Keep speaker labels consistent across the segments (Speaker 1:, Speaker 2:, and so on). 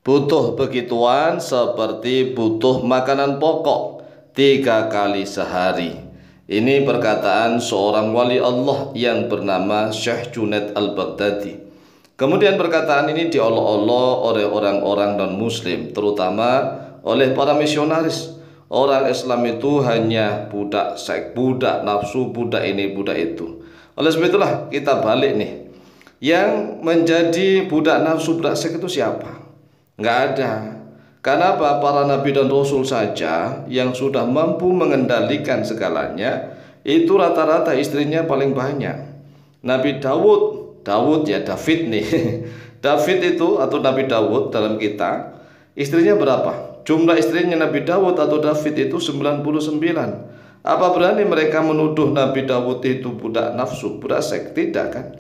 Speaker 1: Butuh begituan seperti butuh makanan pokok 3 kali sehari. Ini perkataan seorang wali Allah yang bernama Syekh Junaid Al-Baghdadi. Kemudian perkataan ini diolok-olok oleh orang-orang non-muslim, terutama oleh para misionaris. Orang Islam itu hanya budak seks, budak nafsu, budak ini, budak itu. Oleh sebab itulah kita balik nih. Yang menjadi budak nafsu, budak seks itu siapa? Nggak ada. Karena apa? Para nabi dan rasul saja yang sudah mampu mengendalikan segalanya, itu rata-rata istrinya paling banyak. Nabi Daud ya, David nih. David itu atau Nabi Daud dalam kita, istrinya berapa? Jumlah istrinya Nabi Daud atau David itu 99. Apa berani mereka menuduh Nabi Daud itu budak nafsu, budak seks? Tidak kan?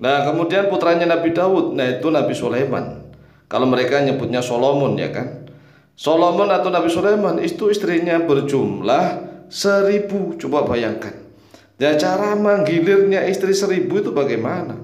Speaker 1: Nah, kemudian putranya Nabi Daud, nah itu Nabi Sulaiman. Kalau mereka nyebutnya Solomon, ya kan? Solomon atau Nabi Sulaiman itu istrinya berjumlah 1000. Coba bayangkan. Ya, cara menggilirnya istri 1000 itu bagaimana?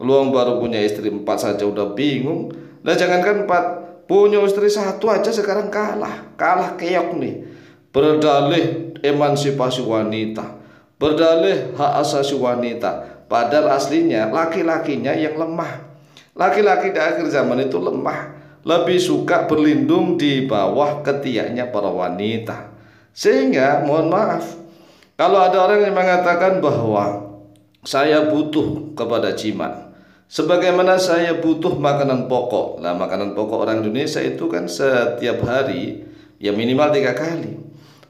Speaker 1: Luang baru punya istri 4 saja udah bingung. Nah, jangankan 4, punya istri 1 aja sekarang kalah keok nih. Berdalih emansipasi wanita, berdalih hak asasi wanita. Padahal aslinya laki-lakinya yang lemah. Laki-laki di akhir zaman itu lemah, lebih suka berlindung di bawah ketiaknya para wanita. Sehingga mohon maaf, kalau ada orang yang mengatakan bahwa saya butuh kepada jima, sebagaimana saya butuh makanan pokok. Nah, makanan pokok orang Indonesia itu kan setiap hari ya minimal 3 kali.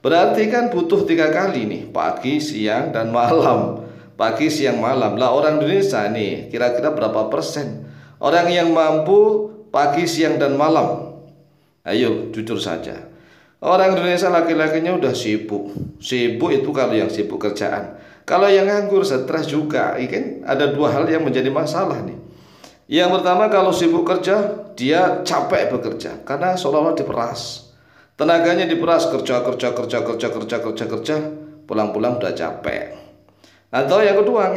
Speaker 1: Berarti kan butuh 3 kali nih, pagi, siang, dan malam. Pagi, siang, malam. Lah orang Indonesia nih kira-kira berapa persen orang yang mampu pagi, siang, dan malam? Ayo jujur saja. Orang Indonesia laki-lakinya udah sibuk. Sibuk itu kalau yang sibuk kerjaan. Kalau yang nganggur stres juga. Kan ada 2 hal yang menjadi masalah nih. Yang pertama, kalau sibuk kerja, dia capek bekerja karena seolah-olah diperas. Tenaganya diperas, kerja, pulang-pulang udah capek. Atau yang kedua,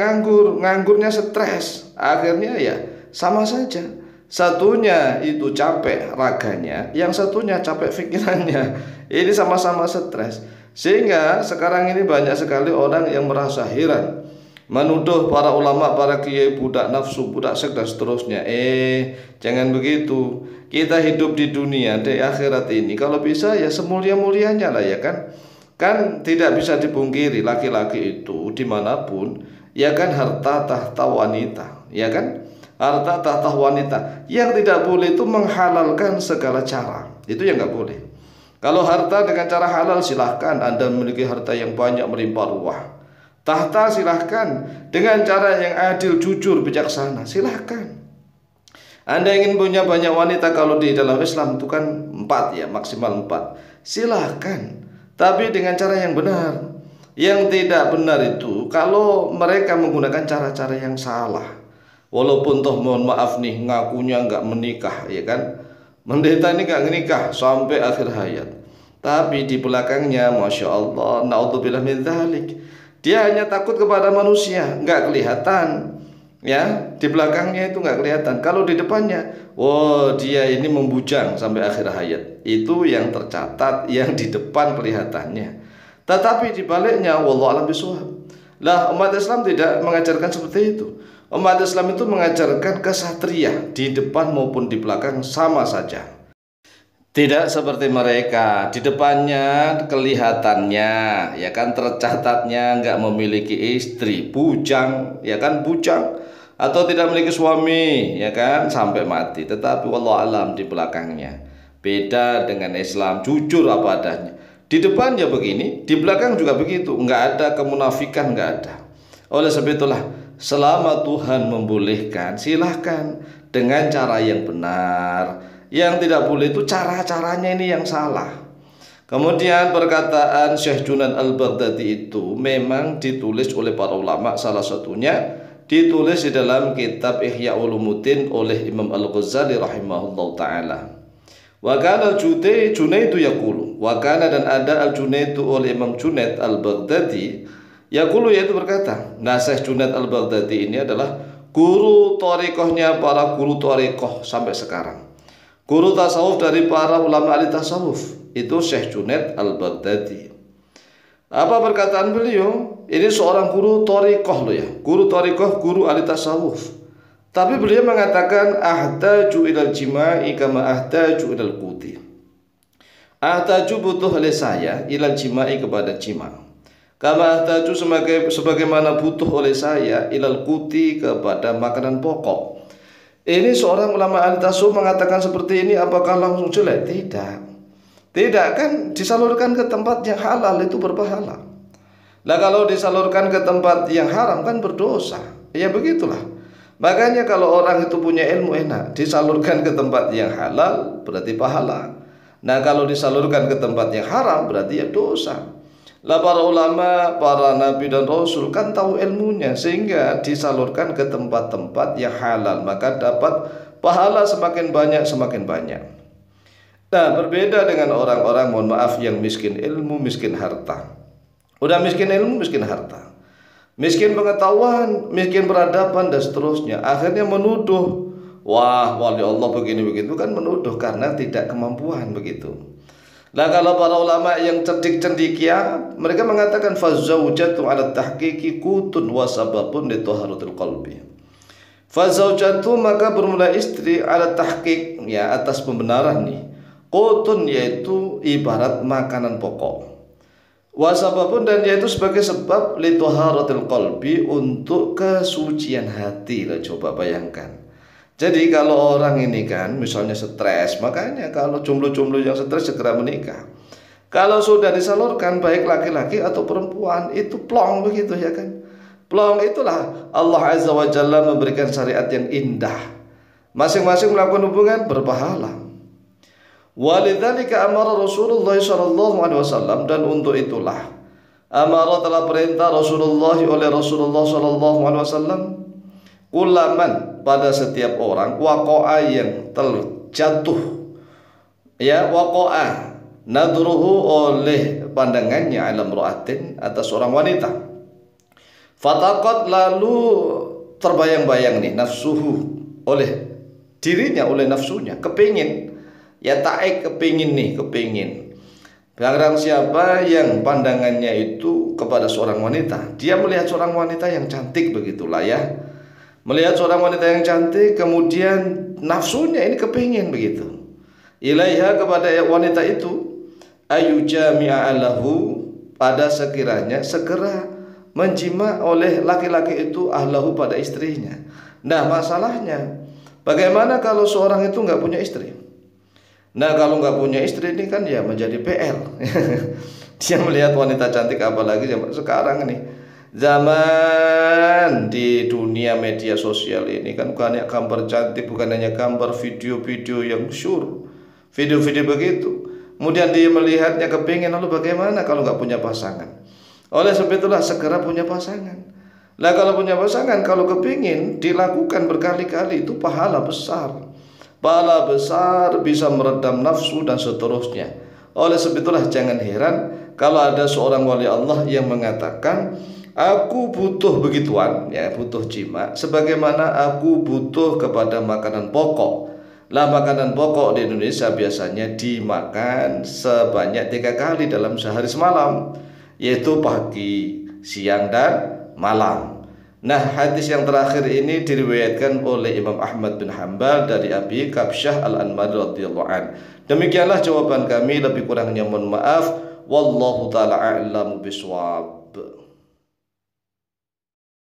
Speaker 1: nganggurnya stres. Akhirnya ya sama saja. Satunya itu capek raganya, yang satunya capek pikirannya. Ini sama-sama stres. Sehingga sekarang ini banyak sekali orang yang merasa heran, menuduh para ulama, para kiai budak nafsu, budak seks dan seterusnya. Jangan begitu. Kita hidup di dunia, di akhirat ini kalau bisa ya semulia-mulianya lah, ya kan? Kan tidak bisa dipungkiri laki-laki itu dimanapun ya kan harta tahta wanita, ya kan? Harta tahta wanita. Yang tidak boleh itu menghalalkan segala cara. Itu yang nggak boleh. Kalau harta dengan cara halal silahkan. Anda memiliki harta yang banyak melimpah ruah. Tahta silahkan dengan cara yang adil, jujur, bijaksana, silahkan. Anda ingin punya banyak wanita, kalau di dalam Islam itu kan 4 ya, maksimal 4. Silahkan, tapi dengan cara yang benar. Yang tidak benar itu kalau mereka menggunakan cara-cara yang salah. Walaupun toh mohon maaf nih ngakunya nggak menikah, ya kan? Pendeta ini nggak menikah sampai akhir hayat. Tapi di belakangnya, masya Allah, naudzubillah min dzalik, dia hanya takut kepada manusia, nggak kelihatan. Ya, di belakangnya itu nggak kelihatan. Kalau di depannya, wow, dia ini membujang sampai akhir hayat. Itu yang tercatat, yang di depan kelihatannya. Tetapi di baliknya, wallahu a'lam bishawab. Lah, umat Islam tidak mengajarkan seperti itu. Umat Islam itu mengajarkan kesatria di depan maupun di belakang sama saja. Tidak seperti mereka, di depannya kelihatannya, ya kan, tercatatnya nggak memiliki istri, bujang, ya kan, bujang, atau tidak memiliki suami, ya kan, sampai mati. Tetapi wallahu alam di belakangnya beda dengan Islam, jujur apa adanya. Di depan ya begini, di belakang juga begitu, nggak ada kemunafikan, nggak ada. Oleh sebab itulah, selama Tuhan membolehkan, silahkan dengan cara yang benar. Yang tidak boleh itu cara-caranya ini yang salah. Kemudian perkataan Syekh Junaid Al-Baghdadi itu memang ditulis oleh para ulama. Salah satunya ditulis di dalam kitab Ihya Ulumuddin oleh Imam Al-Ghazali rahimahullah ta'ala. Wa kana Junaidu yaqulu, wa kana, dan ada Al-Junaidu oleh Imam Junaid Al-Baghdadi yaqulu, yaitu berkata. Nah, Syekh Junaid Al-Baghdadi ini adalah guru thariqahnya para guru thariqah sampai sekarang. Guru tasawuf dari para ulama ahli tasawuf itu Syekh Junaid Al-Baghdadi. Apa perkataan beliau? Ini seorang guru thariqah loh ya, guru thariqah, guru ahli tasawuf. Tapi beliau mengatakan ahtaju ilal jima'i kama ahtaju ilal quti. Ahtaju butuh oleh saya ilal jima'i kepada jima. Kama ahtaju sebagaimana butuh oleh saya ilal quti kepada makanan pokok. Ini seorang ulama ahli tasawuf mengatakan seperti ini, apakah langsung jelek? Tidak. Tidak, kan disalurkan ke tempat yang halal itu berpahala. Nah kalau disalurkan ke tempat yang haram kan berdosa. Ya begitulah. Makanya kalau orang itu punya ilmu enak, disalurkan ke tempat yang halal berarti pahala. Nah kalau disalurkan ke tempat yang haram berarti ya dosa. Lah para ulama, para nabi dan rasul kan tahu ilmunya, sehingga disalurkan ke tempat-tempat yang halal, maka dapat pahala semakin banyak semakin banyak. Nah berbeda dengan orang-orang, mohon maaf, yang miskin ilmu, miskin harta. Udah miskin ilmu, miskin harta, miskin pengetahuan, miskin peradaban dan seterusnya, akhirnya menuduh, wah wali Allah begini begitu, kan menuduh karena tidak kemampuan begitu. Nah kalau para ulama yang cerdik-cerdikia, mereka mengatakan fazaujatu ala tahqiqi kutun wa sababun li taharatil qalbi. Fazaujatu maka bermula istri ala tahqiq, ya atas pembenaran nih. Kutun yaitu ibarat makanan pokok. Wa sababun dan yaitu sebagai sebab li taharatil qalbi, untuk kesucian hati. Lah coba bayangkan. Jadi kalau orang ini kan misalnya stres, makanya kalau jomblo-jomblo yang stres segera menikah. Kalau sudah disalurkan baik laki-laki atau perempuan itu plong begitu ya kan. Plong itulah Allah Azza wa Jalla memberikan syariat yang indah. Masing-masing melakukan hubungan berpahala. Walidzalika amara Rasulullah sallallahu alaihi wasallam, dan untuk itulah amara telah perintah Rasulullah oleh Rasulullah sallallahu alaihi wasallam kulaman, pada setiap orang, waqa'a yang terjatuh, ya waqa'a nadruhu oleh pandangannya alam ru'atin, atas seorang wanita, fataqat lalu terbayang-bayang nih nafsuhu, oleh dirinya, oleh nafsunya, kepingin, ya ta'ik, kepingin nih, kepingin. Barang siapa yang pandangannya itu kepada seorang wanita, dia melihat seorang wanita yang cantik begitulah ya, melihat seorang wanita yang cantik, kemudian nafsunya ini kepingin begitu, ilaiha, kepada wanita itu, ayu jami'a lahu, pada sekiranya segera menjima oleh laki-laki itu ahlahu, pada istrinya. Nah masalahnya bagaimana kalau seorang itu nggak punya istri? Nah kalau nggak punya istri ini kan ya menjadi PR. Dia melihat wanita cantik, apalagi zaman sekarang nih, zaman di dunia media sosial ini kan bukan hanya gambar cantik, bukan hanya gambar, video-video yang syur, video-video begitu. Kemudian dia melihatnya kepingin, lalu bagaimana kalau nggak punya pasangan? Oleh sebab itulah segera punya pasangan. Lah kalau punya pasangan, kalau kepingin dilakukan berkali-kali, itu pahala besar. Pahala besar, bisa meredam nafsu dan seterusnya. Oleh sebab itulah jangan heran kalau ada seorang wali Allah yang mengatakan, aku butuh begituan, ya butuh jima, sebagaimana aku butuh kepada makanan pokok. Lah makanan pokok di Indonesia biasanya dimakan sebanyak 3 kali dalam sehari semalam, yaitu pagi, siang, dan malam. Nah hadis yang terakhir ini diriwayatkan oleh Imam Ahmad bin Hanbal dari Abi Kabsyah Al-Anmari radhiyallahu an. Demikianlah jawaban kami, lebih kurangnya mohon maaf. Wallahu ta'ala a'lamu bishawab.